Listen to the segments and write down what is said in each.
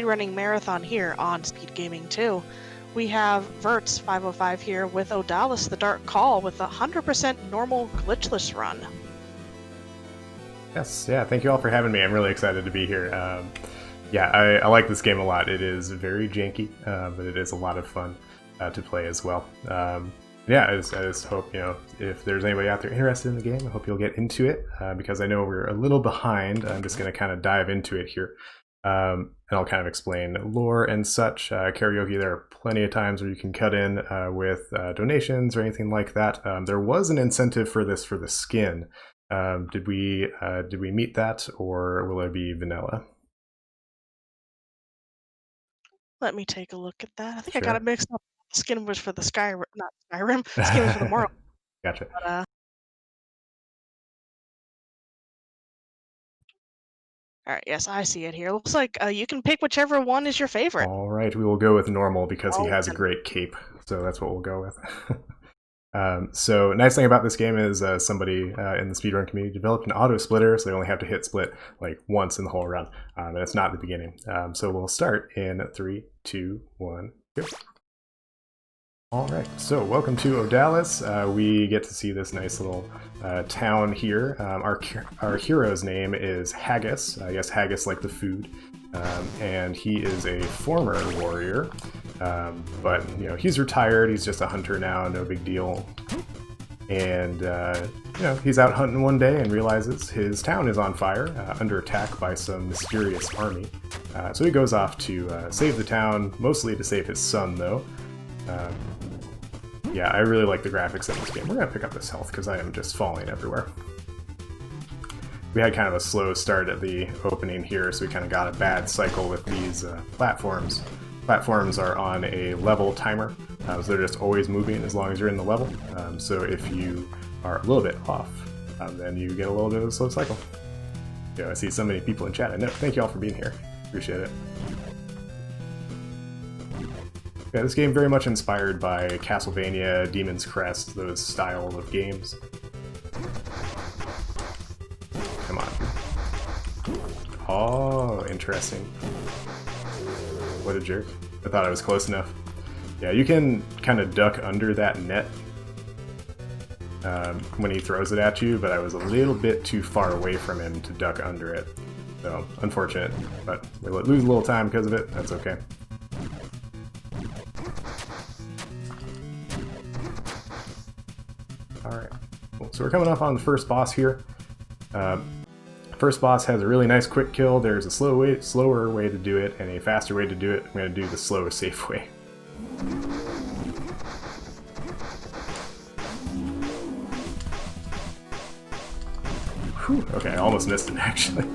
running marathon here on Speed Gaming 2. We have Vertz505 here with Odallus the Dark Call with a 100% normal glitchless run. Yes, yeah, thank you all for having me. I'm really excited to be here. Yeah, I like this game a lot. It is very janky, but it is a lot of fun to play as well. Yeah, I just hope, if there's anybody out there interested in the game, I hope you'll get into it, because I know we're a little behind. I'm just going to kind of dive into it here. And I'll kind of explain lore and such. Karaoke, there are plenty of times where you can cut in with donations or anything like that. There was an incentive for this for the skin. Did we meet that, or will it be vanilla? Let me take a look at that. I think I Sure. got it mixed up. Skin was for the Skyrim, not Skyrim. Skin was for the Morrow. Gotcha. But, all right, yes, I see it here. Looks like you can pick whichever one is your favorite. All right, we will go with normal because he has a then. great cape, so that's what we'll go with. So nice thing about this game is somebody in the speedrun community developed an auto splitter, so they only have to hit split like once in the whole run, and it's not the beginning. So we'll start in 3, 2, 1, go. All right, so welcome to Odallus. We get to see this nice little town here. Our hero's name is Haggis. I guess Haggis like the food. And he is a former warrior, but he's retired. He's just a hunter now, no big deal. And he's out hunting one day and realizes his town is on fire, under attack by some mysterious army. So he goes off to save the town, mostly to save his son, though. Yeah, I really like the graphics in this game. We're gonna pick up this health because I am just falling everywhere. We had kind of a slow start at the opening here, so we kind of got a bad cycle with these platforms. Platforms are on a level timer, so they're just always moving as long as you're in the level. So if you are a little bit off, then you get a little bit of a slow cycle. I see so many people in chat. I know. Thank you all for being here. Appreciate it. Yeah, this game very much inspired by Castlevania, Demon's Crest, those style of games. Come on. Oh, interesting. What a jerk. I thought I was close enough. Yeah, you can kind of duck under that net when he throws it at you, but I was a little bit too far away from him to duck under it. So, unfortunate, but we lose a little time because of it. That's okay. Alright, cool. So we're coming up on the first boss here. First boss has a really nice quick kill. There's a slower way to do it and a faster way to do it. I'm going to do the slow, safe way. Whew, okay, I almost missed him actually.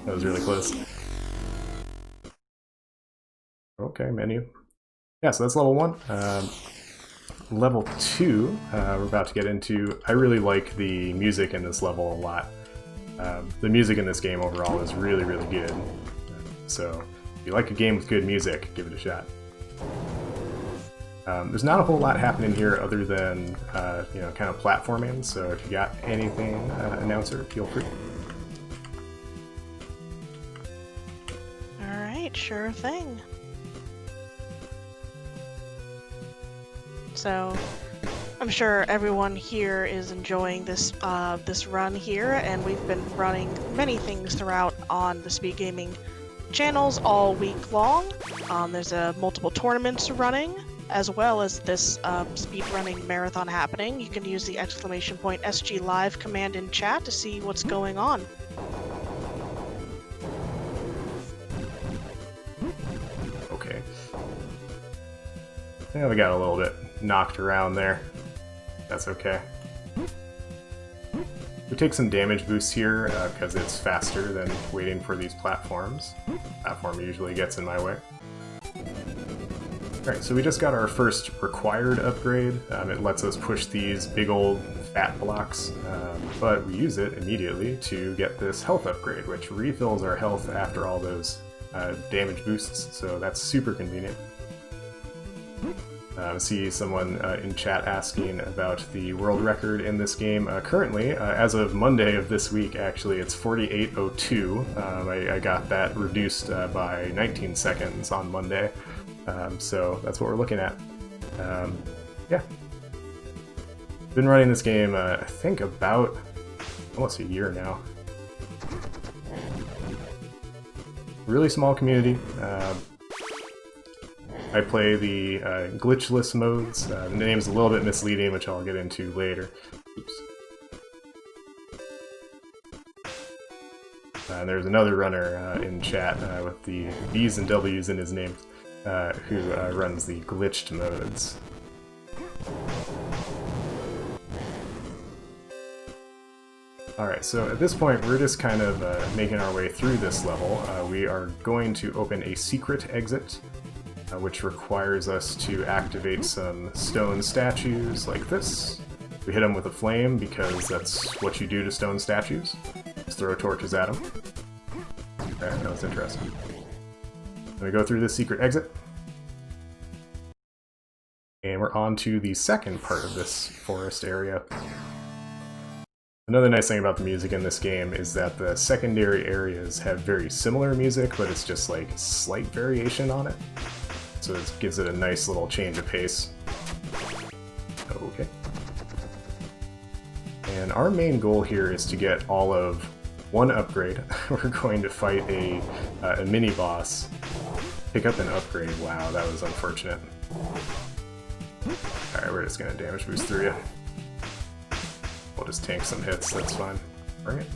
That was really close. Okay, menu. Yeah, so that's level 1. Level 2, we're about to get into. I really like the music in this level a lot. The music in this game overall is really, really good. So if you like a game with good music, give it a shot. There's not a whole lot happening here other than kind of platforming. So if you got anything, announcer, feel free. All right, sure thing. So, I'm sure everyone here is enjoying this this run here, and we've been running many things throughout on the Speed Gaming channels all week long. There's multiple tournaments running, as well as this speed running marathon happening. You can use the exclamation point SGLIVE command in chat to see what's going on. Okay. Yeah, we got a little bit knocked around there. That's okay. We take some damage boosts here because it's faster than waiting for these platforms. Platform usually gets in my way. Alright, so we just got our first required upgrade. It lets us push these big old fat blocks, but we use it immediately to get this health upgrade, which refills our health after all those damage boosts, so that's super convenient. See someone in chat asking about the world record in this game. Currently, as of Monday of this week, actually, it's 48:02. I got that reduced by 19 seconds on Monday, so that's what we're looking at. Yeah. Been running this game, I think, about almost a year now. Really small community. I play the Glitchless modes. The name's a little bit misleading, which I'll get into later. Oops. There's another runner in chat with the B's and W's in his name who runs the glitched modes. Alright, so at this point we're just kind of making our way through this level. We are going to open a secret exit, which requires us to activate some stone statues like this. We hit them with a flame because that's what you do to stone statues. Just throw torches at them. Alright, that was interesting. Then we go through this secret exit. And we're on to the second part of this forest area. Another nice thing about the music in this game is that the secondary areas have very similar music, but it's just like slight variation on it. So it gives it a nice little change of pace. Okay. And our main goal here is to get all of one upgrade. We're going to fight a mini-boss. Pick up an upgrade. Wow, that was unfortunate. Alright, we're just going to damage boost through you. We'll just tank some hits, that's fine. Bring it.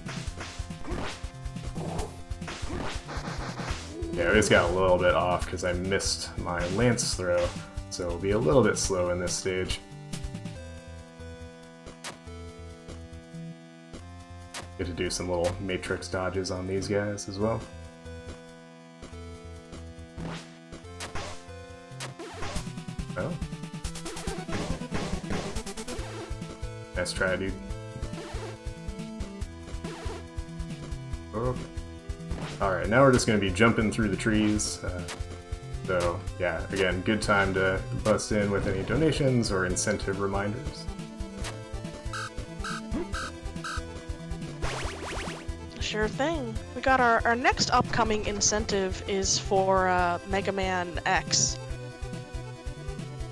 Yeah, we just got a little bit off because I missed my lance throw, so we'll be a little bit slow in this stage. Get to do some little matrix dodges on these guys as well. Oh. Nice try, dude. Okay. Alright, now we're just going to be jumping through the trees. So, yeah, again, good time to bust in with any donations or incentive reminders. Sure thing. We got our next upcoming incentive is for Mega Man X.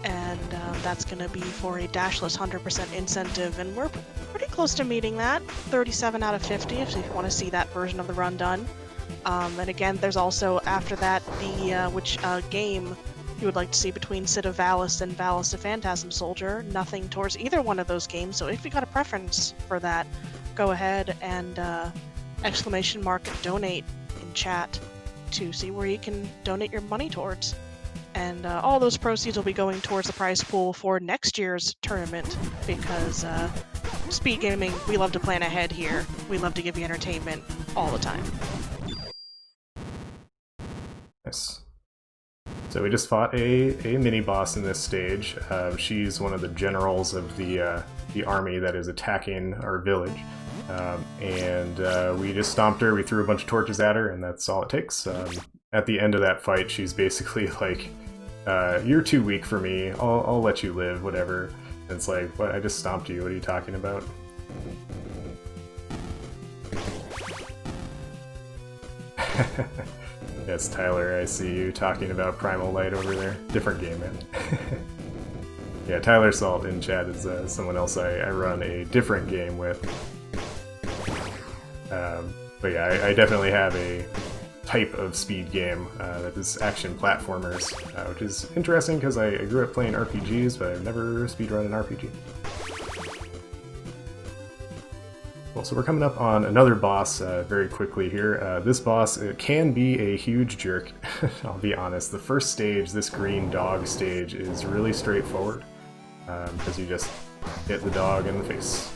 And that's going to be for a dashless 100% incentive, and we're pretty close to meeting that. 37 out of 50 if you want to see that version of the run done. And again, there's also, after that, the which game you would like to see between Cid of Valis and Valis the Phantasm Soldier. Nothing towards either one of those games, so if you got a preference for that, go ahead and !donate in chat to see where you can donate your money towards. And all those proceeds will be going towards the prize pool for next year's tournament, because SpeedGaming, we love to plan ahead here. We love to give you entertainment all the time. Nice. So we just fought a mini-boss in this stage. She's one of the generals of the army that is attacking our village. And we just stomped her, we threw a bunch of torches at her, and that's all it takes. At the end of that fight, she's basically like, you're too weak for me, I'll let you live, whatever. And it's like, what, I just stomped you, what are you talking about? Yes, Tyler, I see you talking about Primal Light over there. Different game, man. Yeah, Tyler Salt in chat is someone else I run a different game with. But yeah, I definitely have a type of speed game that is action platformers, which is interesting because I grew up playing RPGs, but I've never speedrun an RPG. Well, so we're coming up on another boss very quickly here. This boss can be a huge jerk, I'll be honest. The first stage, this green dog stage, is really straightforward, because you just hit the dog in the face.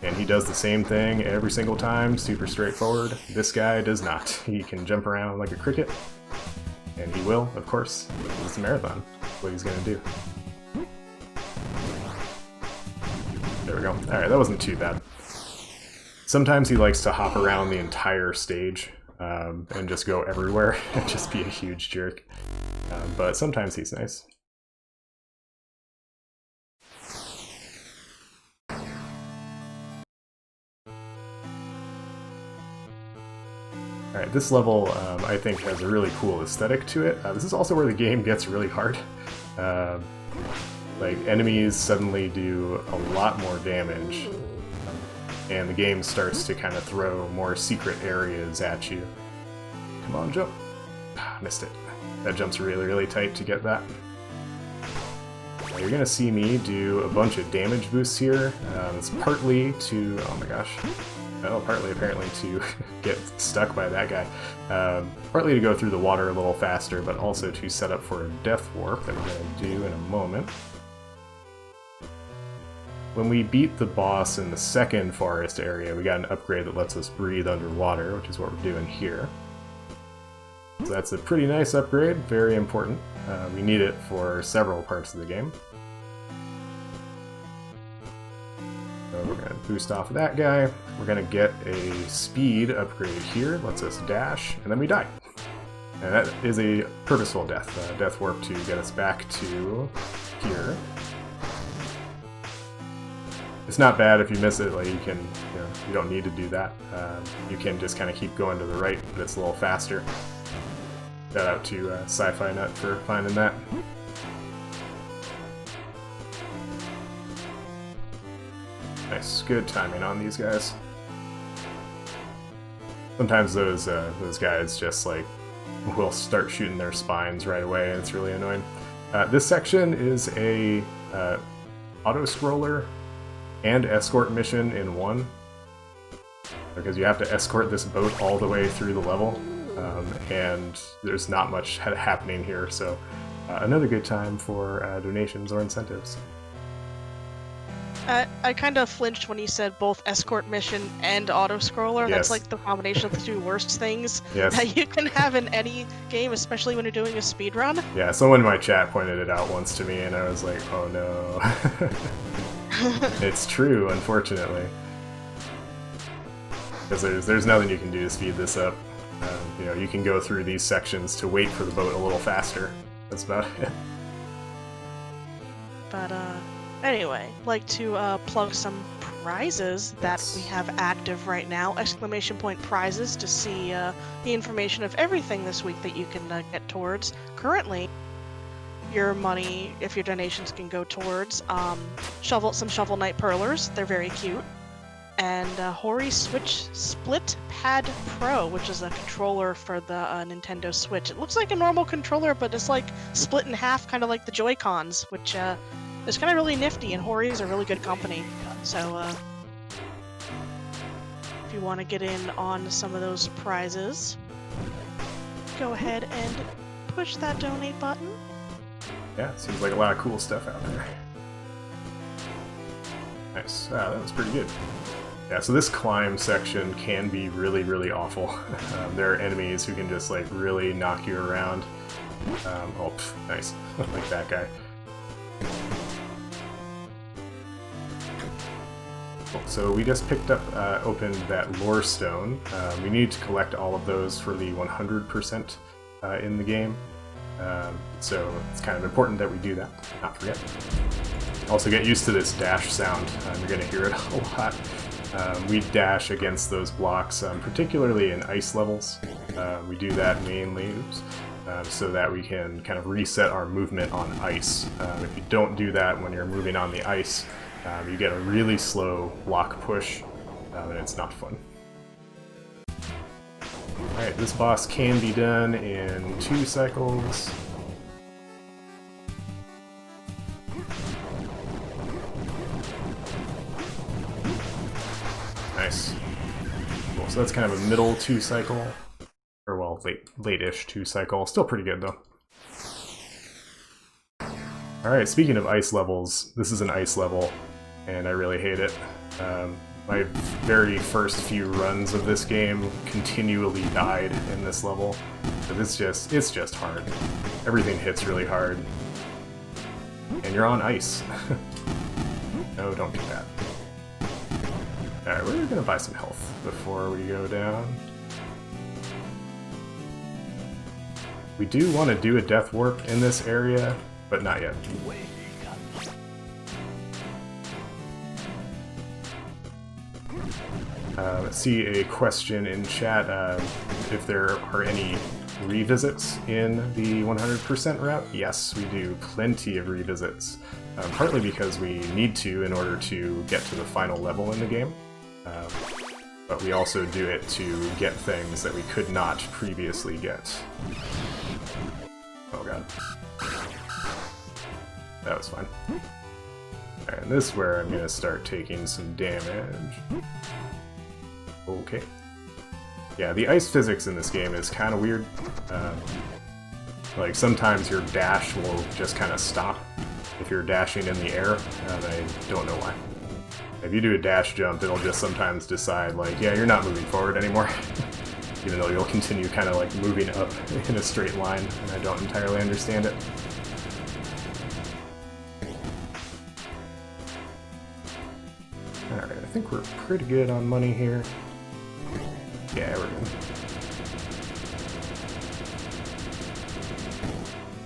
And he does the same thing every single time, super straightforward. This guy does not. He can jump around like a cricket, and he will, of course. It's a marathon. That's what he's gonna do. There we go. Alright, that wasn't too bad. Sometimes he likes to hop around the entire stage and just go everywhere and just be a huge jerk. but sometimes he's nice. Alright, this level I think has a really cool aesthetic to it. This is also where the game gets really hard. Like, enemies suddenly do a lot more damage, and the game starts to kind of throw more secret areas at you. Come on, jump! Missed it. That jump's really, really tight to get that. You're gonna see me do a bunch of damage boosts here. It's partly to... oh my gosh. Well, partly apparently to get stuck by that guy. Partly to go through the water a little faster, but also to set up for a death warp that we're gonna do in a moment. When we beat the boss in the second forest area, we got an upgrade that lets us breathe underwater, which is what we're doing here. So that's a pretty nice upgrade, very important. We need it for several parts of the game. So we're going to boost off of that guy. We're going to get a speed upgrade here, lets us dash, and then we die. And that is a purposeful death, death warp to get us back to here. It's not bad if you miss it, like you can, you don't need to do that. You can just kind of keep going to the right, but it's a little faster. Shout out to Sci-Fi Nut for finding that. Nice, good timing on these guys. Sometimes those guys just like will start shooting their spines right away, and it's really annoying. This section is a auto-scroller and escort mission in one, because you have to escort this boat all the way through the level, and there's not much happening here, so another good time for donations or incentives. I kind of flinched when you said both escort mission and auto-scroller. Yes. That's like the combination of the two worst things Yes. that you can have in any game, especially when you're doing a speedrun. Yeah, someone in my chat pointed it out once to me, and I was like, oh no. It's true, unfortunately. Because there's nothing you can do to speed this up. You can go through these sections to wait for the boat a little faster. That's about it. But anyway, like to plug some prizes that we have active right now. ! Prizes to see the information of everything this week that you can get towards. Currently, your money, if your donations can go towards some Shovel Knight Perlers. They're very cute. And Hori Switch Split Pad Pro, which is a controller for the Nintendo Switch. It looks like a normal controller, but it's like split in half, kind of like the Joy-Cons, which is kind of really nifty, and Hori is a really good company. So if you want to get in on some of those prizes, go ahead and push that donate button. Yeah, seems like a lot of cool stuff out there. Nice. That was pretty good. Yeah, so this climb section can be really, really awful. There are enemies who can just, like, really knock you around. Nice. Like that guy. Cool. So we just picked up, opened that lore stone. We need to collect all of those for the 100% in the game. So it's kind of important that we do that, not forget. Also get used to this dash sound, you're going to hear it a lot. We dash against those blocks, particularly in ice levels. We do that mainly so that we can kind of reset our movement on ice. If you don't do that when you're moving on the ice, you get a really slow block push, and it's not fun. Alright, this boss can be done in 2 cycles. Nice. Cool, so that's kind of a middle 2 cycle. Or, well, late-ish 2 cycle. Still pretty good, though. Alright, speaking of ice levels, this is an ice level, and I really hate it. My very first few runs of this game continually died in this level. But it's just hard. Everything hits really hard. And you're on ice. No, don't do that. Alright, we're gonna buy some health before we go down. We do want to do a death warp in this area, but not yet. Let's see a question in chat if there are any revisits in the 100% route. Yes, we do plenty of revisits, partly because we need to in order to get to the final level in the game, but we also do it to get things that we could not previously get. Oh god. That was fine. Alright, and this is where I'm going to start taking some damage. Okay. Yeah, the ice physics in this game is kind of weird. Like, sometimes your dash will just kind of stop if you're dashing in the air, and I don't know why. If you do a dash jump, it'll just sometimes decide, like, yeah, you're not moving forward anymore. Even though you'll continue kind of like moving up in a straight line, and I don't entirely understand it. Alright, I think we're pretty good on money here. Yeah, we're good.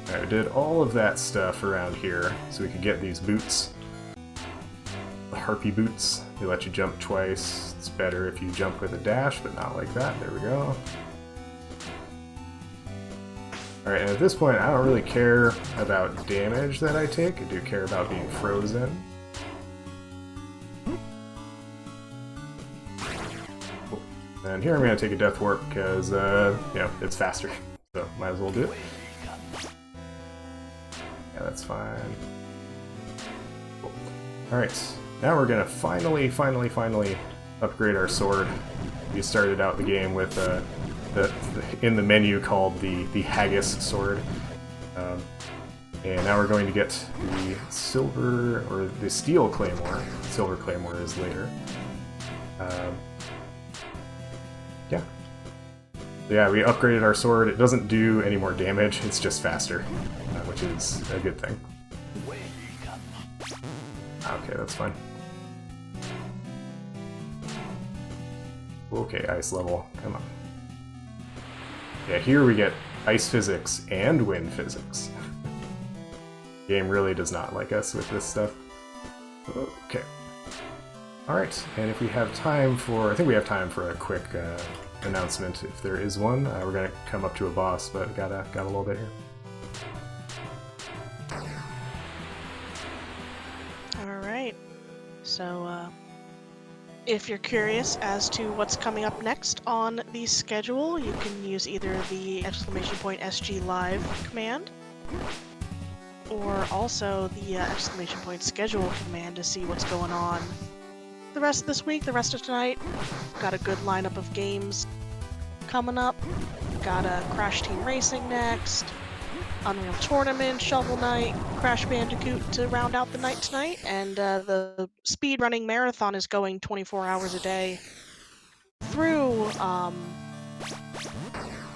Alright, I did all of that stuff around here so we could get these boots. The harpy boots. They let you jump twice. It's better if you jump with a dash, but not like that. There we go. Alright, and at this point I don't really care about damage that I take. I do care about being frozen. And here I'm going to take a death warp because, you know, it's faster. So, might as well do it. Yeah, that's fine. Cool. Alright, now we're going to finally upgrade our sword. We started out the game with in the menu called the Haggis sword. And now we're going to get the silver, or the steel claymore. Silver claymore is later. Yeah. Yeah, we upgraded our sword. It doesn't do any more damage, it's just faster, which is a good thing. Okay, that's fine. Okay, ice level, come on. Yeah, here we get ice physics and wind physics. The game really does not like us with this stuff. Okay. Alright, and if we have time for... I think we have time for a quick announcement, if there is one. We're going to come up to a boss, but got a little bit here. Alright, so if you're curious as to what's coming up next on the schedule, you can use either the !SGLIVE command, or also the !schedule command to see what's going on the rest of this week, the rest of tonight. Got a good lineup of games coming up. Got a Crash Team Racing next, Unreal Tournament, Shovel Knight, Crash Bandicoot to round out the night tonight, and the speedrunning marathon is going 24 hours a day through,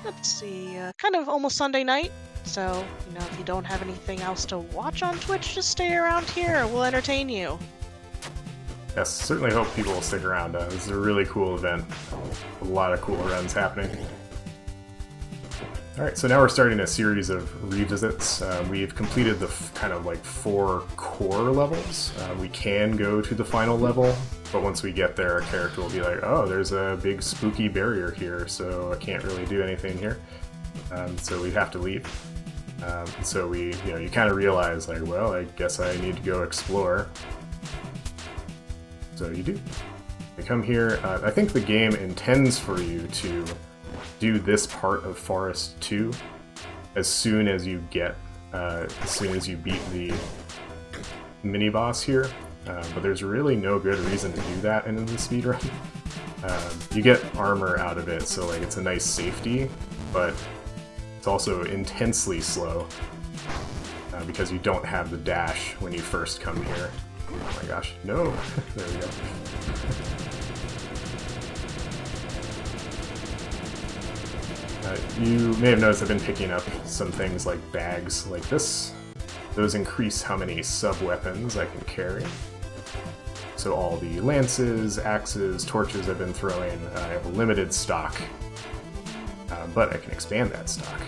let's see, kind of almost Sunday night. So, you know, if you don't have anything else to watch on Twitch, just stay around here. We'll entertain you. Yes, certainly hope people will stick around. This is a really cool event. A lot of cool runs happening. Alright, so now we're starting a series of revisits. We've completed the kind of like 4 core levels. We can go to the final level, but once we get there, our character will be like, oh, there's a big spooky barrier here, so I can't really do anything here. So we have to leave. So you kind of realize, like, well, I guess I need to go explore. So you do. You come here. I think the game intends for you to do this part of Forest 2 as soon as you beat the mini boss here. But there's really no good reason to do that in the speedrun. You get armor out of it, so like it's a nice safety, but it's also intensely slow because you don't have the dash when you first come here. Oh my gosh, no! There we go. You may have noticed I've been picking up some things like bags like this. Those increase how many sub-weapons I can carry. So all the lances, axes, torches I've been throwing, I have a limited stock, but I can expand that stock.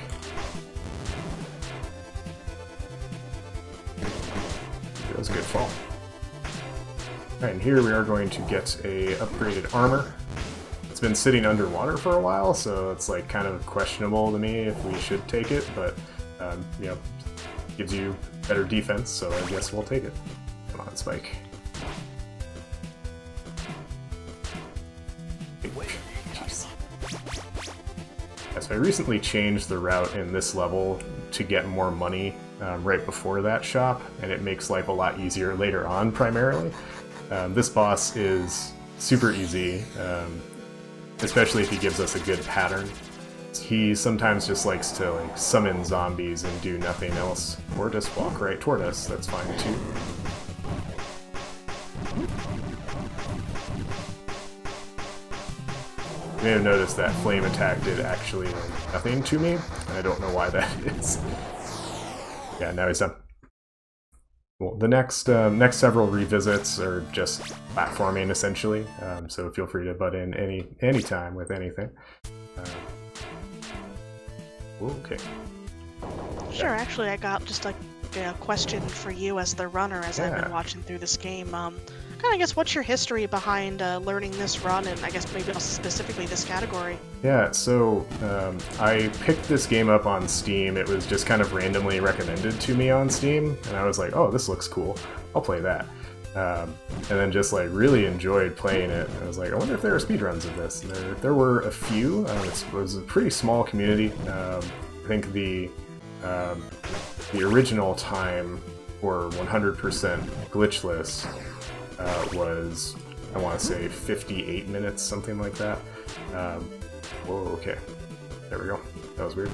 that was a good fall. Alright, and here we are going to get a upgraded armor. It's been sitting underwater for a while, so it's like kind of questionable to me if we should take it, but you know, gives you better defense, so I guess we'll take it. Come on, Spike. So I recently changed the route in this level to get more money right before that shop, and it makes life a lot easier later on, primarily. This boss is super easy, especially if he gives us a good pattern. He sometimes just likes to like summon zombies and do nothing else, or just walk right toward us. That's fine too. You may have noticed that flame attack did actually like, nothing to me. I don't know why that is. Yeah, now he's done. Well, the next several revisits are just platforming essentially, so feel free to butt in any time with anything. Okay. Sure. Actually, I got just like a question for you as the runner, as I've been watching through this game. Kind of, I guess, what's your history behind learning this run, and I guess maybe also specifically this category? Yeah, so I picked this game up on Steam. It was just kind of randomly recommended to me on Steam, and I was like, oh, this looks cool. I'll play that. And then just like really enjoyed playing it. I was like, I wonder if there are speedruns of this. And there were a few. It was a pretty small community. I think the original time for 100% glitchless was, I want to say, 58 minutes, something like that. Whoa, okay. There we go. That was weird.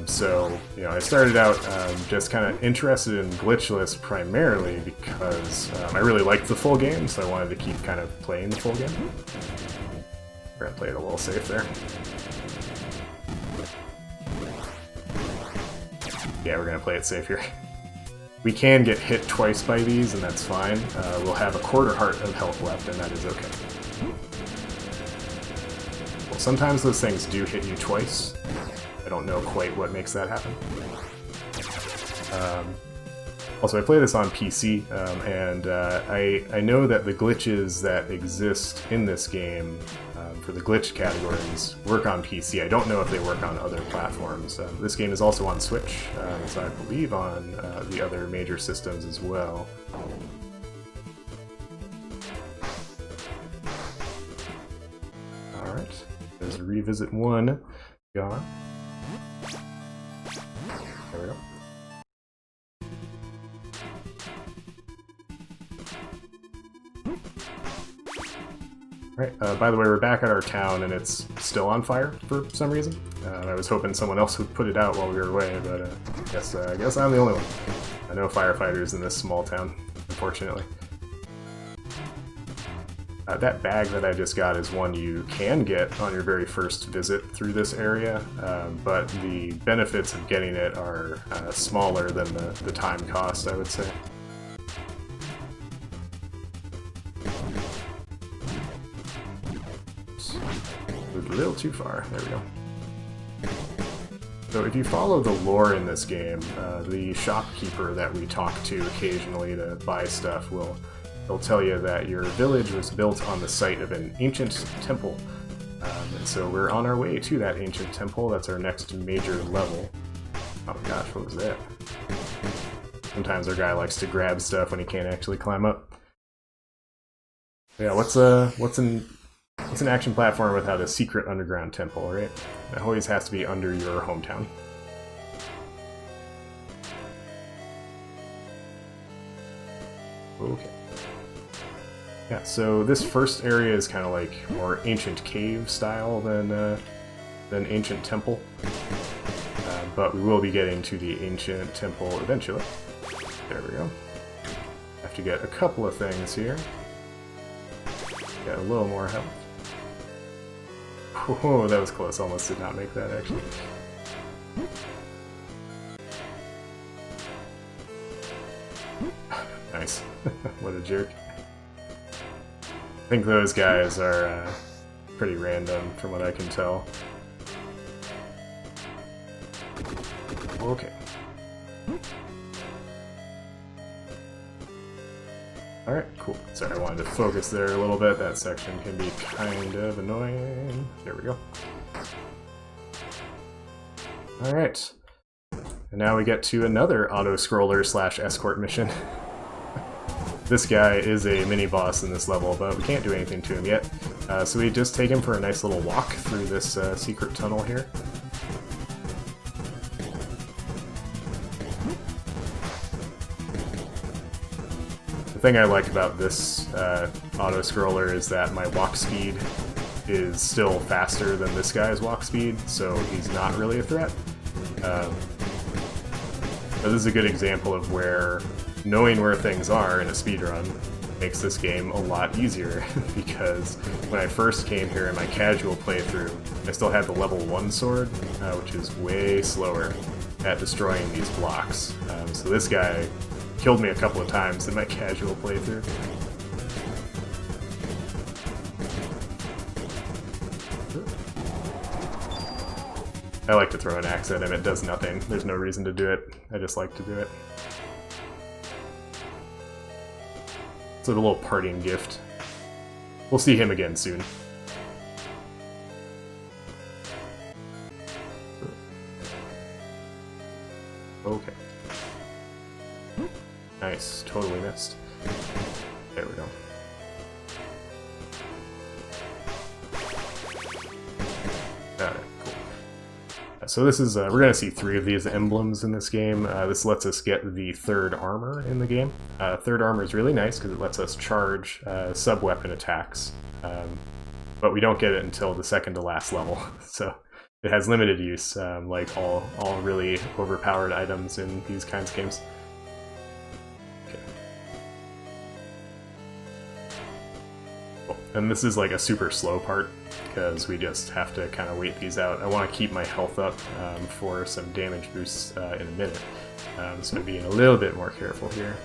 So, you know, I started out just kind of interested in glitchless primarily because I really liked the full game, so I wanted to keep kind of playing the full game. We're gonna play it a little safe there. Yeah, we're gonna play it safe here. We can get hit twice by these, and that's fine. We'll have a quarter heart of health left, and that is okay. Well, sometimes those things do hit you twice. I don't know quite what makes that happen. Also, I play this on PC, and I know that the glitches that exist in this game for the glitch categories work on PC. I don't know if they work on other platforms. This game is also on Switch, so I believe on the other major systems as well. Alright, there's revisit 1 gone. There we go. Alright, by the way, we're back at our town and it's still on fire for some reason. I was hoping someone else would put it out while we were away, but I guess I'm the only one. I know firefighters in this small town, unfortunately. That bag that I just got is one you can get on your very first visit through this area, but the benefits of getting it are smaller than the time cost, I would say. Moved a little too far. There we go. So if you follow the lore in this game, the shopkeeper that we talk to occasionally to buy stuff they'll tell you that your village was built on the site of an ancient temple. And so we're on our way to that ancient temple. That's our next major level. Oh my gosh, what was that? Sometimes our guy likes to grab stuff when he can't actually climb up. Yeah, what's an action platform without a secret underground temple, right? It always has to be under your hometown. Okay. Yeah, so this first area is kind of like more ancient cave style than ancient temple. But we will be getting to the ancient temple eventually. There we go. Have to get a couple of things here. Got a little more health. Oh, that was close. Almost did not make that, actually. Nice. What a jerk. I think those guys are pretty random from what I can tell. Okay. Alright, cool. Sorry, I wanted to focus there a little bit. That section can be kind of annoying. There we go. Alright. And now we get to another auto-scroller slash escort mission. This guy is a mini-boss in this level, but we can't do anything to him yet. So we just take him for a nice little walk through this secret tunnel here. The thing I like about this auto-scroller is that my walk speed is still faster than this guy's walk speed, so he's not really a threat. This is a good example of where knowing where things are in a speedrun makes this game a lot easier, because when I first came here in my casual playthrough, I still had the level 1 sword, which is way slower at destroying these blocks. So this guy killed me a couple of times in my casual playthrough. I like to throw an axe at him, it does nothing. There's no reason to do it, I just like to do it. It's a little parting gift. We'll see him again soon. Okay. Nice, totally missed. There we go. Alright, cool. So this is, we're going to see 3 of these emblems in this game. This lets us get the third armor in the game. Third armor is really nice because it lets us charge sub-weapon attacks, but we don't get it until the second to last level, so it has limited use, like all really overpowered items in these kinds of games. Okay. Cool. And this is like a super slow part, because we just have to kind of wait these out. I want to keep my health up for some damage boosts in a minute, so I'm being a little bit more careful here.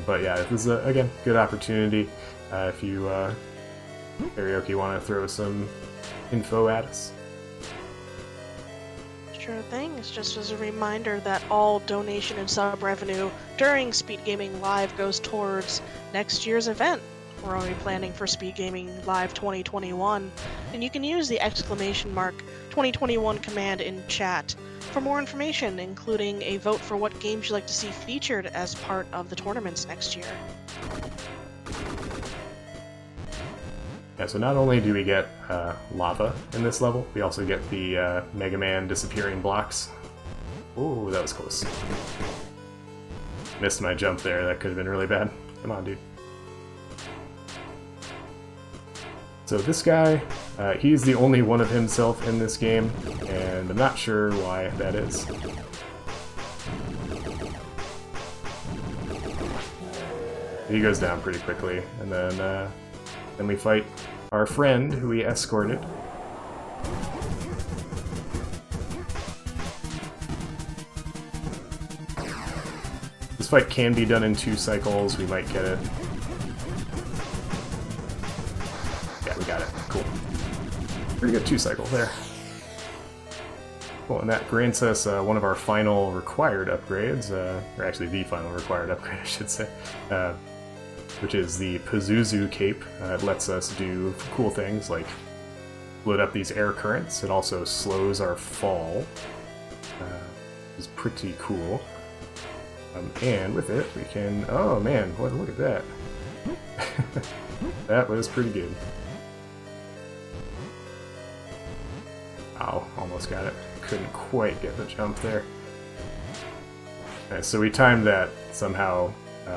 But yeah, this is, again, good opportunity if you, Karaoke, want to throw some info at us. Sure thing. It's just as a reminder that all donation and sub revenue during SpeedGaming Live goes towards next year's event. We're already planning for SpeedGaming Live 2021, and you can use the !2021 command in chat for more information, including a vote for what games you'd like to see featured as part of the tournaments next year. Yeah, so not only do we get lava in this level, we also get the Mega Man disappearing blocks. Ooh, that was close. Missed my jump there, that could have been really bad. Come on, dude. So this guy, he's the only one of himself in this game, and I'm not sure why that is. He goes down pretty quickly, and then we fight our friend, who we escorted. This fight can be done in 2 cycles, we might get it. Yeah, we got it. Cool. Pretty good 2 cycle there. Cool, and that grants us one of our final required upgrades, or actually the final required upgrade, I should say, which is the Pazuzu Cape. It lets us do cool things like load up these air currents. It also slows our fall, which is pretty cool. And with it, we can... Oh man, look at that. That was pretty good. Ow, almost got it. Couldn't quite get the jump there. So we timed that somehow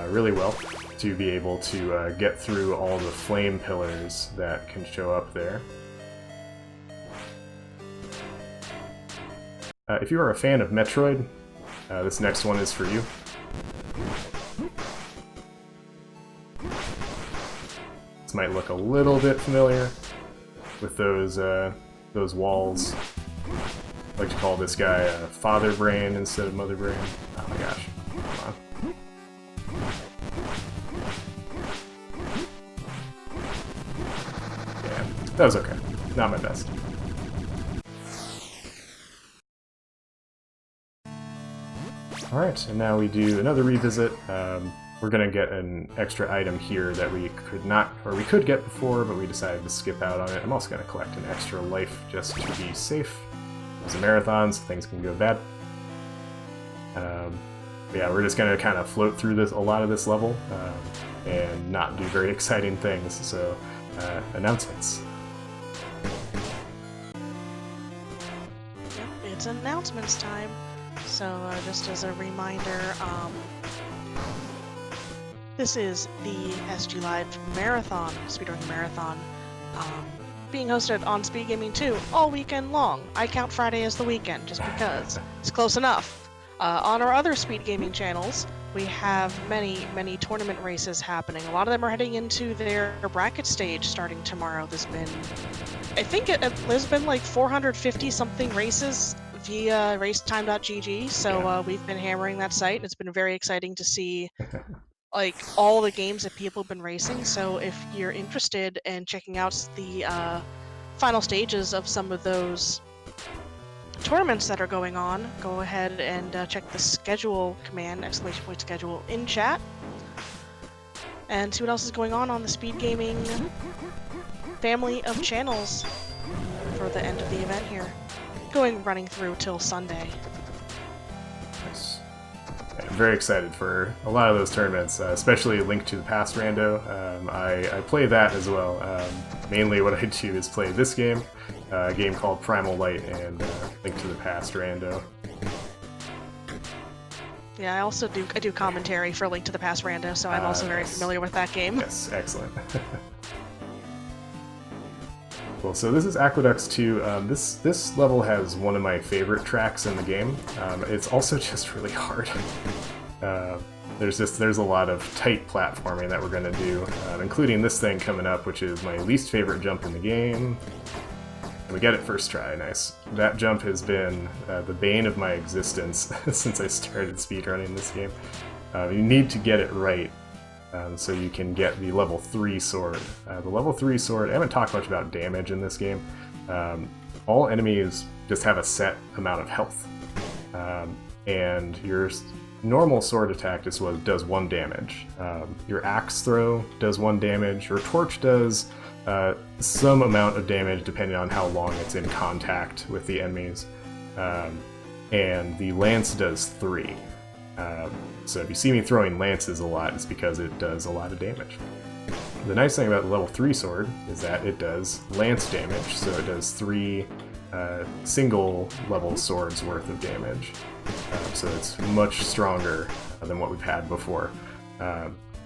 really well to be able to get through all the flame pillars that can show up there. If you are a fan of Metroid, this next one is for you. This might look a little bit familiar with those walls. I like to call this guy Father Brain instead of Mother Brain. Oh my gosh. Come on. Yeah, that was okay. Not my best. Alright, and now we do another revisit. we're gonna get an extra item here that we could not, or we could get before, but we decided to skip out on it. I'm also gonna collect an extra life just to be safe. It's a marathon, so things can go bad. Yeah, we're just gonna kind of float through a lot of this level and not do very exciting things. So, announcements. Yep, it's announcements time. So just as a reminder, this is the SGLIVE Marathon, Speedrunning Marathon, being hosted on SpeedGaming 2 all weekend long. I count Friday as the weekend, just because. It's close enough. On our other SpeedGaming channels, we have many tournament races happening. A lot of them are heading into their bracket stage starting tomorrow. I think there's been like 450-something races via racetime.gg, so we've been hammering that site. It's been very exciting to see like all the games that people have been racing. So if you're interested in checking out the final stages of some of those tournaments that are going on, go ahead and check the schedule command, !schedule, in chat, and see what else is going on the SpeedGaming family of channels for the end of the event here. Running through till Sunday. Nice. I'm very excited for a lot of those tournaments, especially Link to the Past rando. I play that as well. Mainly what I do is play this game, a game called Primal Light, and Link to the Past rando. Yeah, I do commentary for Link to the Past rando, so I'm also very familiar with that game. Yes, excellent. Cool, so this is Aqueducts 2. This level has one of my favorite tracks in the game. It's also just really hard. There's a lot of tight platforming that we're going to do, including this thing coming up, which is my least favorite jump in the game. And we get it first try, nice. That jump has been the bane of my existence since I started speedrunning this game. You need to get it right. So you can get the level 3 sword. The level 3 sword, I haven't talked much about damage in this game. All enemies just have a set amount of health. And your normal sword attack does 1 damage. Your axe throw does 1 damage. Your torch does some amount of damage depending on how long it's in contact with the enemies. And the lance does 3. So if you see me throwing lances a lot, it's because it does a lot of damage. The nice thing about the level 3 sword is that it does lance damage, so it does 3 single level swords worth of damage. So it's much stronger than what we've had before.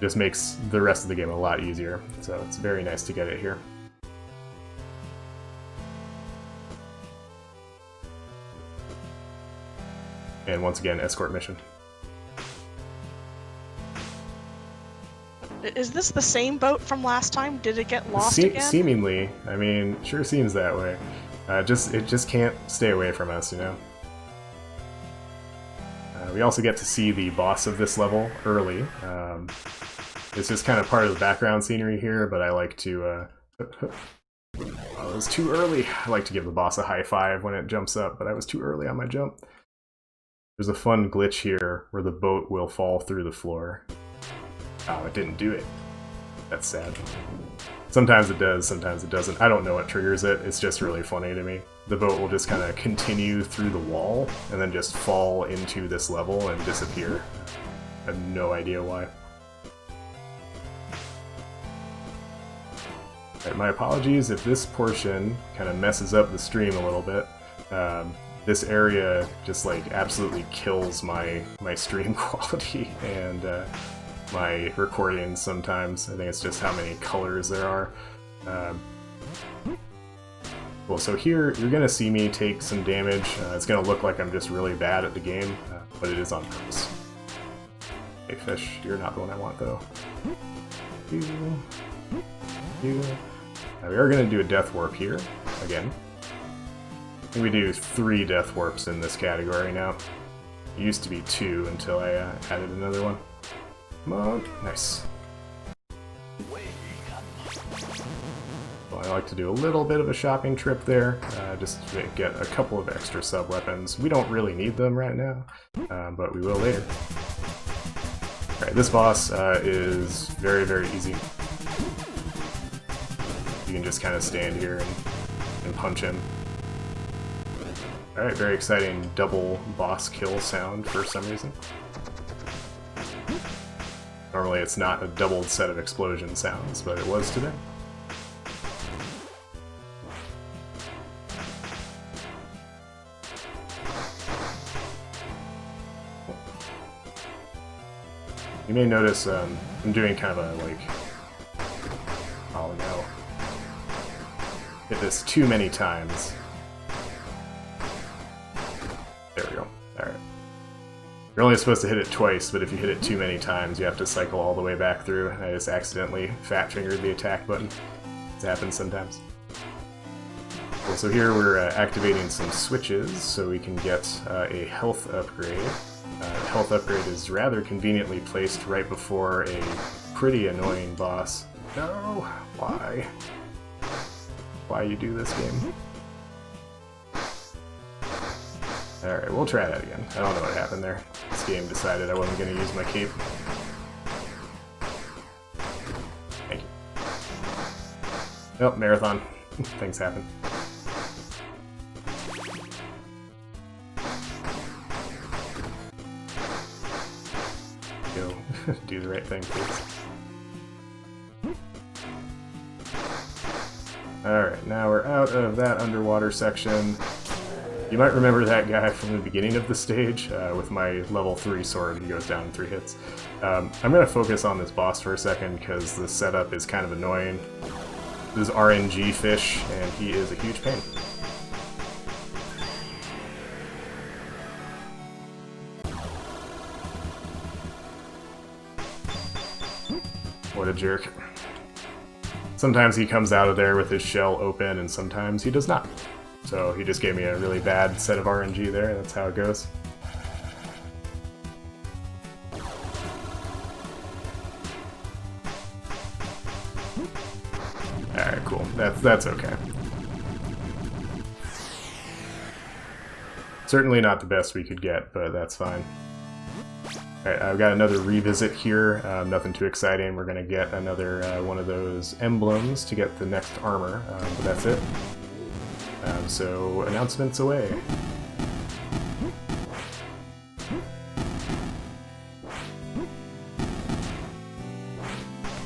Just makes the rest of the game a lot easier, so it's very nice to get it here. And once again, escort mission. Is this the same boat from last time? Did it get lost again? Seemingly. I mean, sure seems that way. It just can't stay away from us, you know? We also get to see the boss of this level early. It's just kind of part of the background scenery here, but I like to... oh, it was too early. I like to give the boss a high five when it jumps up, but I was too early on my jump. There's a fun glitch here where the boat will fall through the floor. Oh, it didn't do it. That's sad. Sometimes it does, sometimes it doesn't. I don't know what triggers it. It's just really funny to me. The boat will just kind of continue through the wall and then just fall into this level and disappear. I have no idea why. Alright, my apologies if this portion kind of messes up the stream a little bit. This area just like absolutely kills my stream quality and my recordings sometimes. I think it's just how many colors there are. Well, so here you're gonna see me take some damage. It's gonna look like I'm just really bad at the game, but it is on purpose. Hey fish, you're not the one I want though. We are gonna do a death warp here, again. I think we do 3 death warps in this category now. It used to be 2 until I added another one. Come on, nice. Well, I like to do a little bit of a shopping trip there, just to get a couple of extra sub-weapons. We don't really need them right now, but we will later. Alright, Alright, this boss is very, very easy. You can just kind of stand here and punch him. Alright, very exciting double boss kill sound for some reason. Normally it's not a doubled set of explosion sounds, but it was today. You may notice I'm doing kind of a, like, oh no, hit this too many times. There we go. Alright. You're only supposed to hit it twice, but if you hit it too many times, you have to cycle all the way back through. I just accidentally fat-fingered the attack button. This happens sometimes. Cool, so here we're activating some switches so we can get a health upgrade. Health upgrade is rather conveniently placed right before a pretty annoying boss. No! Why? Why you do this game? Alright, we'll try that again. I don't know what happened there. This game decided I wasn't going to use my cape. Thank you. Oh, marathon. Things happen. Go. Do the right thing, please. Alright, now we're out of that underwater section. You might remember that guy from the beginning of the stage. With my level 3 sword, he goes down in 3 hits. I'm going to focus on this boss for a second because the setup is kind of annoying. This is RNG fish, and he is a huge pain. What a jerk. Sometimes he comes out of there with his shell open, and sometimes he does not. So he just gave me a really bad set of RNG there, that's how it goes. Alright, cool. That's okay. Certainly not the best we could get, but that's fine. Alright, I've got another revisit here, nothing too exciting. We're gonna get another one of those emblems to get the next armor, but that's it. So, announcements away.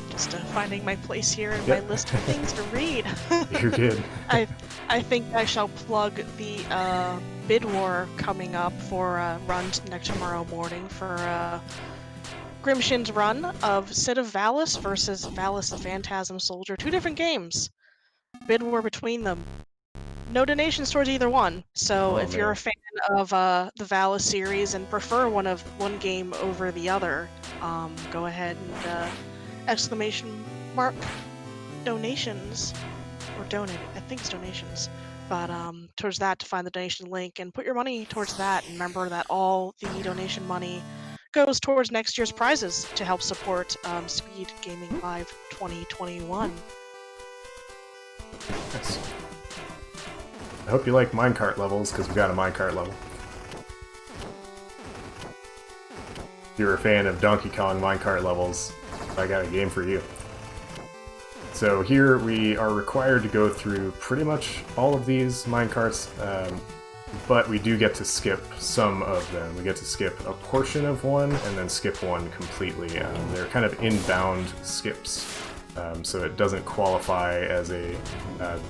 Just finding my place here in my list of things to read. You're good. I think I shall plug the bid war coming up for run next tomorrow morning for Grimshin's run of Cid of Valis versus Valis the Phantasm Soldier. 2 different games. Bid war between them. No donations towards either one, so if you're a fan of the Valis series and prefer one game over the other, go ahead and exclamation mark donations, or donate, I think it's donations, but towards that to find the donation link and put your money towards that, and remember that all the donation money goes towards next year's prizes to help support SpeedGaming Live 2021. Nice. I hope you like minecart levels, because we got a minecart level. If you're a fan of Donkey Kong minecart levels, I got a game for you. So here we are required to go through pretty much all of these minecarts, but we do get to skip some of them. We get to skip a portion of one, and then skip one completely. They're kind of inbound skips. So it doesn't qualify as a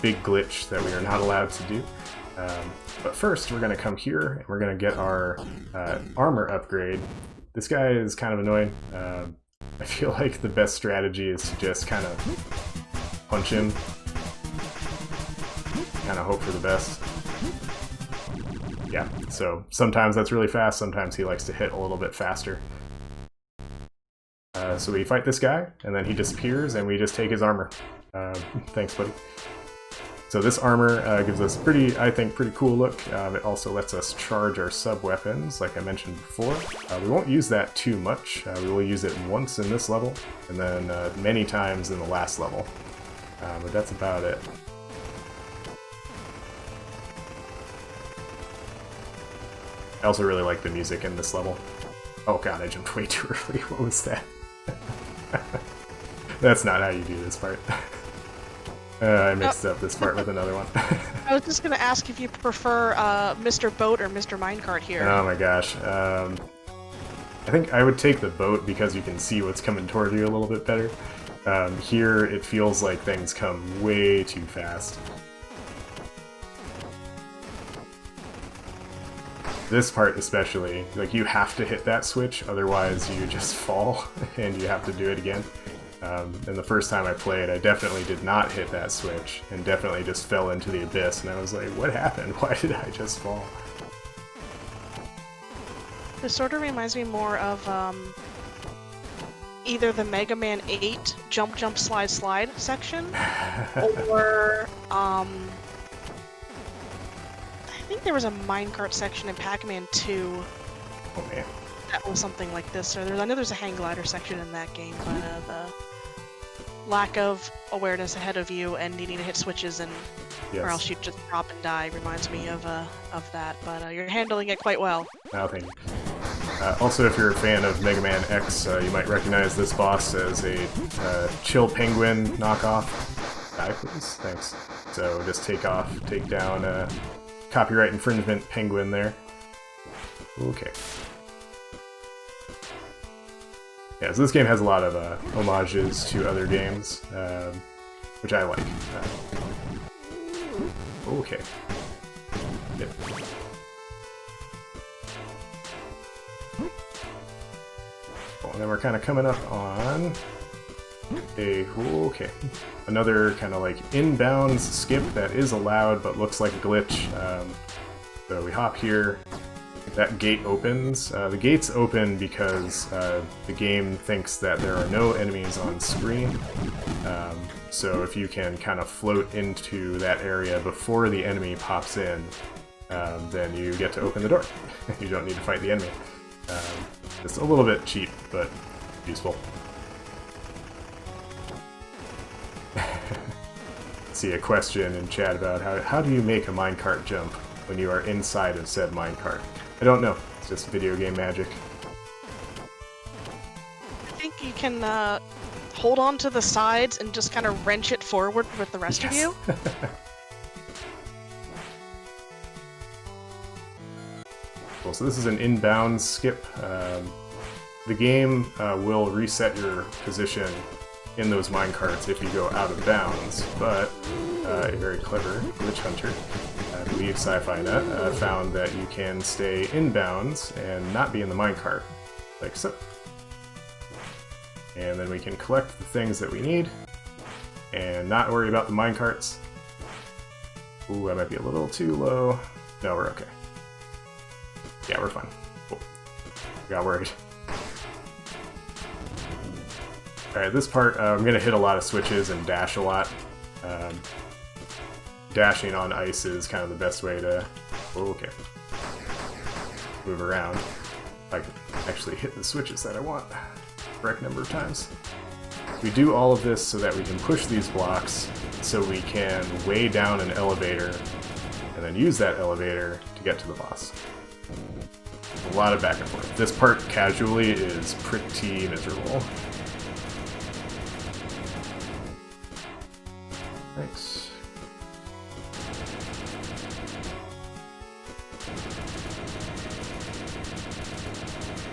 big glitch that we are not allowed to do. But first, we're going to come here, and we're going to get our armor upgrade. This guy is kind of annoying. I feel like the best strategy is to just kind of punch him. Kind of hope for the best. Yeah, so sometimes that's really fast, sometimes he likes to hit a little bit faster. So we fight this guy, and then he disappears, and we just take his armor. Thanks, buddy. So this armor gives us I think, pretty cool look. It also lets us charge our sub-weapons, like I mentioned before. We won't use that too much. We will use it once in this level, and then many times in the last level. But that's about it. I also really like the music in this level. Oh god, I jumped way too early. What was that? That's not how you do this part. I mixed up this part with another one. I was just gonna ask if you prefer Mr. Boat or Mr. Minecart here. Oh my gosh. I think I would take the boat because you can see what's coming toward you a little bit better. Here, it feels like things come way too fast. This part especially, like you have to hit that switch, otherwise you just fall and you have to do it again. And the first time I played, I definitely did not hit that switch and definitely just fell into the abyss, and I was like, what happened? Why did I just fall? This sort of reminds me more of either the Mega Man 8 Jump Jump Slide Slide section, or I think there was a minecart section in Pac-Man 2. Oh man. That was something like this. Or I know there's a hang glider section in that game, but the lack of awareness ahead of you and needing to hit switches and or else you just drop and die reminds me of that. But you're handling it quite well. Oh, thank you. Also, if you're a fan of Mega Man X, you might recognize this boss as a Chill Penguin knockoff. Die, please. Thanks. So just take down copyright infringement penguin there. Okay. Yeah, so this game has a lot of homages to other games, which I like. Okay. Yep. Well, and then we're kind of coming up on another kind of like inbounds skip that is allowed but looks like a glitch. So we hop here. That gate opens. The gates open because the game thinks that there are no enemies on screen. So if you can kind of float into that area before the enemy pops in, then you get to open the door. You don't need to fight the enemy. Just a little bit cheap, but useful. See a question in chat about how do you make a minecart jump when you are inside of said minecart? I don't know. It's just video game magic. I think you can hold on to the sides and just kind of wrench it forward with the rest of you. Cool, so this is an inbound skip. The game will reset your position in those minecarts if you go out of bounds, but a very clever glitch hunter, I believe Sci-Fi Nut, found that you can stay inbounds and not be in the minecart, like so. And then we can collect the things that we need and not worry about the minecarts. Ooh, I might be a little too low. No, we're okay. Yeah, we're fine. Cool. Got worried. Alright, this part, I'm going to hit a lot of switches and dash a lot. Dashing on ice is kind of the best way to move around. I can actually hit the switches that I want the correct number of times. We do all of this so that we can push these blocks so we can weigh down an elevator and then use that elevator to get to the boss. A lot of back and forth. This part casually is pretty miserable. Thanks.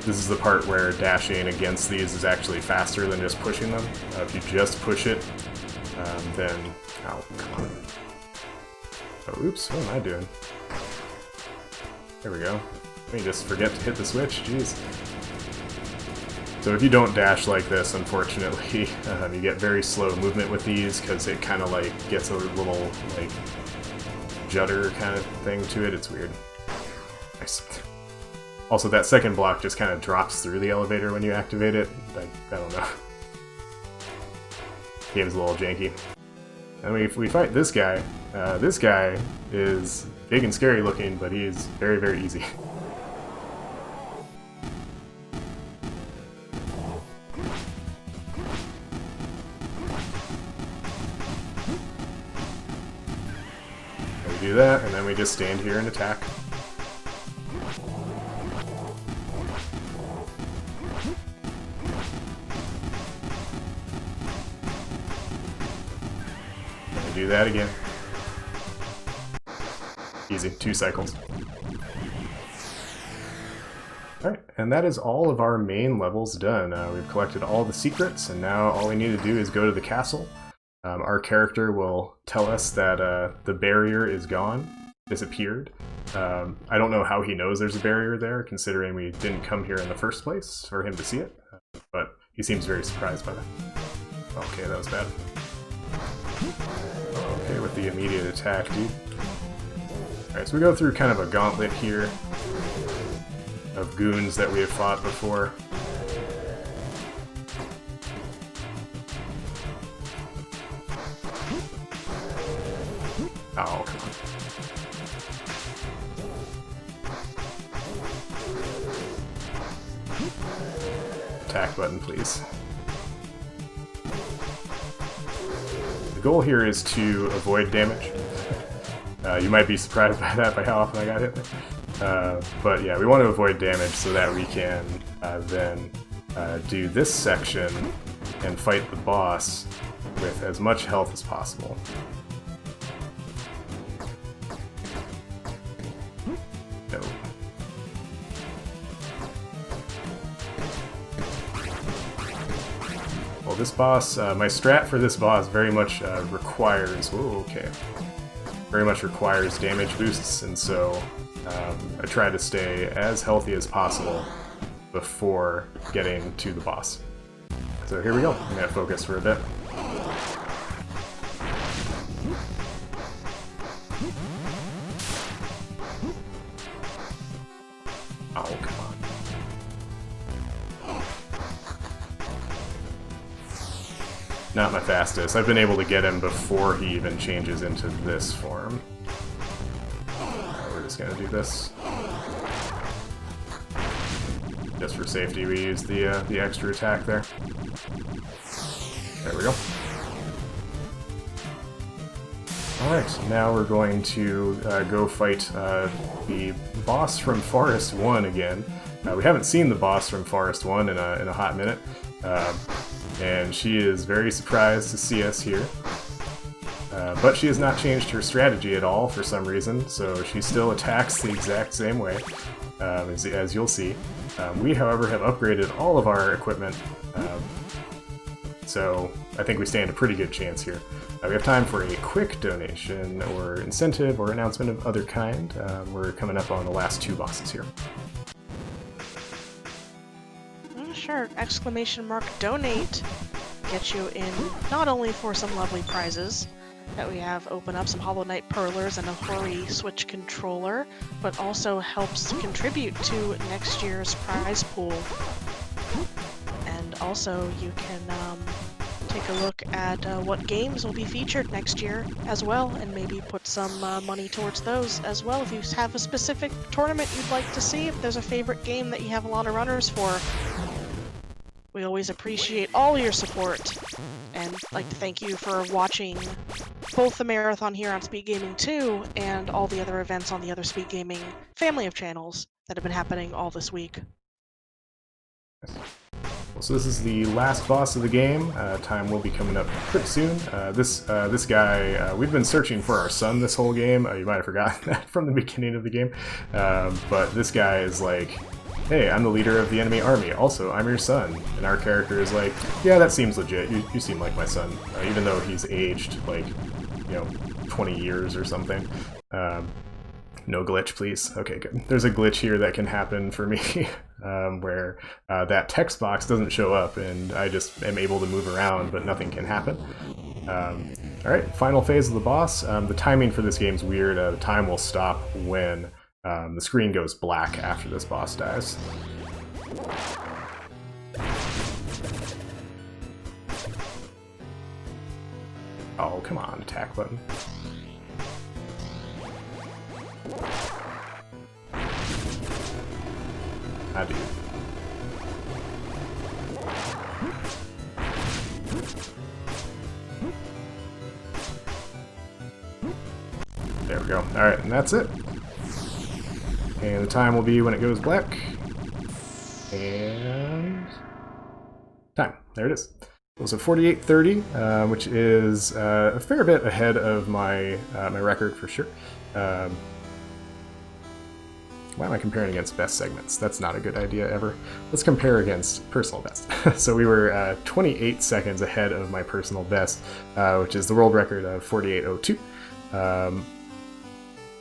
This is the part where dashing against these is actually faster than just pushing them. If you just push it, then... Oh, come on. Oh, oops, what am I doing? There we go. Let me just forget to hit the switch, jeez. So if you don't dash like this, unfortunately, you get very slow movement with these, because it kind of like gets a little like judder kind of thing to it. It's weird. Nice. Also, that second block just kind of drops through the elevator when you activate it. I don't know. Game's a little janky. And we fight this guy. This guy is big and scary looking, but he is very, very easy. We do that, and then we just stand here and attack. that again. Easy, 2 cycles. Alright, and that is all of our main levels done. We've collected all the secrets, and now all we need to do is go to the castle. Our character will tell us that the barrier is gone, disappeared. I don't know how he knows there's a barrier there, considering we didn't come here in the first place for him to see it, but he seems very surprised by that. Okay, that was bad. Okay, with the immediate attack, dude. Alright, so we go through kind of a gauntlet here of goons that we have fought before. Oh, come on. Attack button, please. The goal here is to avoid damage. You might be surprised by that, by how often I got hit. But yeah, we want to avoid damage so that we can then do this section and fight the boss with as much health as possible. No. Well, this boss, my strat for this boss very much requires... Whoa, okay. Very much requires damage boosts, and so I try to stay as healthy as possible before getting to the boss. So here we go. I'm going to focus for a bit. Oh, come on. Not my fastest. I've been able to get him before he even changes into this form. We're just gonna do this. Just for safety, we use the extra attack there. There we go. Alright, now we're going to go fight the boss from Forest 1 again. We haven't seen the boss from Forest 1 in a hot minute. And she is very surprised to see us here. But she has not changed her strategy at all for some reason, so she still attacks the exact same way, as you'll see. We, however, have upgraded all of our equipment, so I think we stand a pretty good chance here. We have time for a quick donation, or incentive, or announcement of other kind. We're coming up on the last 2 bosses here. Sure, exclamation mark donate gets you in not only for some lovely prizes that we have open up, some Hollow Knight Perlers and a Hori Switch controller, but also helps contribute to next year's prize pool. And also you can take a look at what games will be featured next year as well, and maybe put some money towards those as well if you have a specific tournament you'd like to see, if there's a favorite game that you have a lot of runners for. We always appreciate all your support, and like to thank you for watching both the marathon here on Speed Gaming 2 and all the other events on the other Speed Gaming family of channels that have been happening all this week. So this is the last boss of the game. Time will be coming up pretty soon. This guy, we've been searching for our son this whole game. You might have forgotten that from the beginning of the game. But this guy is like, hey, I'm the leader of the enemy army. Also, I'm your son. And our character is like, yeah, that seems legit. You seem like my son. Even though he's aged, like, 20 years or something. No glitch, please. Okay, good. There's a glitch here that can happen for me where that text box doesn't show up and I just am able to move around, but nothing can happen. Alright, final phase of the boss. The timing for this game's weird. The time will stop when the screen goes black after this boss dies. Oh, come on, attack button. I do. There we go. Alright, and that's it. And the time will be when it goes black. And time. There it is. It was a 48:30, which is a fair bit ahead of my my record for sure. Why am I comparing against best segments? That's not a good idea ever. Let's compare against personal best. So we were 28 seconds ahead of my personal best, which is the world record of 48:02.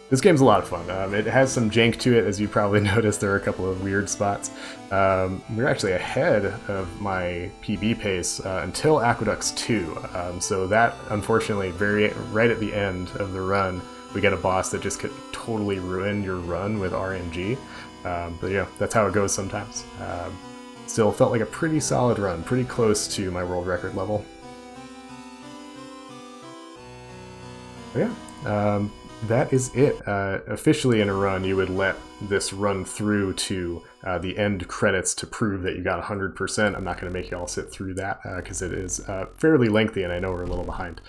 This game's a lot of fun. It has some jank to it, as you probably noticed. There are a couple of weird spots. We're actually ahead of my PB pace until Aqueducts 2. So that, unfortunately, right at the end of the run, we get a boss that just could totally ruin your run with RNG. But yeah, that's how it goes sometimes. Still felt like a pretty solid run, pretty close to my world record level. But yeah, that is it. Officially in a run, you would let this run through to the end credits to prove that you got 100%. I'm not going to make you all sit through that because it is fairly lengthy and I know we're a little behind.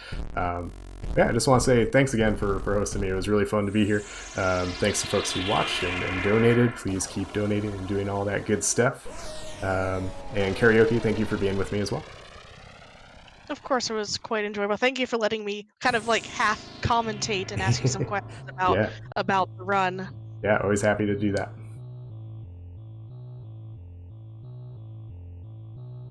Yeah, I just want to say thanks again for hosting me. It was really fun to be here. Thanks to folks who watched and donated. Please keep donating and doing all that good stuff. And Karaoke, thank you for being with me as well. Of course, it was quite enjoyable. Thank you for letting me kind of like half commentate and ask you some questions Yeah. about the run. Yeah, always happy to do that.